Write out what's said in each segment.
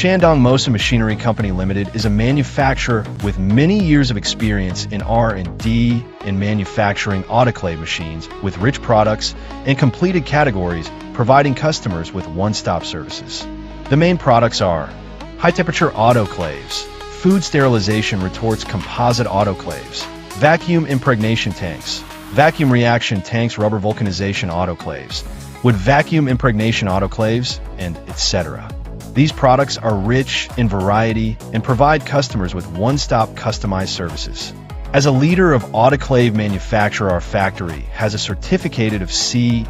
Shandong Mosa Machinery Company Limited is a manufacturer with many years of experience in R&D and manufacturing autoclave machines with rich products and completed categories, providing customers with one-stop services. The main products are high-temperature autoclaves, food sterilization retorts composite autoclaves, vacuum impregnation tanks, vacuum reaction tanks, rubber vulcanization autoclaves, wood vacuum impregnation autoclaves, and etc. These products are rich in variety and provide customers with one-stop customized services. As a leader of autoclave manufacturer, our factory has a certificate of CE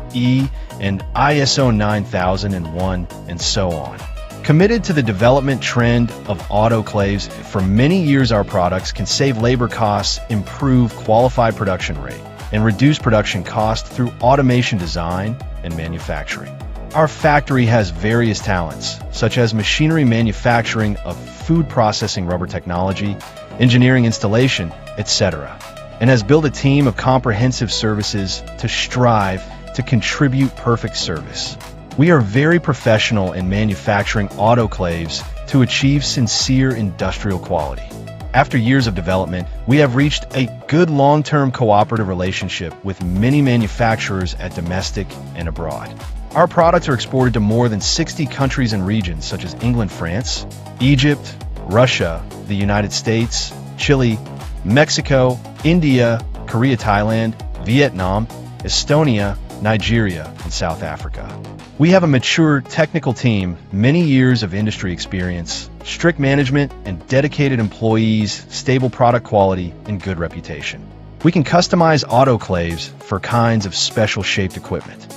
and ISO 9001 and so on. Committed to the development trend of autoclaves, for many years our products can save labor costs, improve qualified production rate, and reduce production costs through automation design and manufacturing. Our factory has various talents, such as machinery manufacturing of food processing, rubber technology, engineering installation, etc., and has built a team of comprehensive services to strive to contribute perfect service. We are very professional in manufacturing autoclaves to achieve sincere industrial quality. After years of development, we have reached a good long-term cooperative relationship with many manufacturers at domestic and abroad. Our products are exported to more than 60 countries and regions such as England, France, Egypt, Russia, the United States, Chile, Mexico, India, Korea, Thailand, Vietnam, Estonia, Nigeria, and South Africa. We have a mature technical team, many years of industry experience, strict management, and dedicated employees, stable product quality, and good reputation. We can customize autoclaves for kinds of special shaped equipment.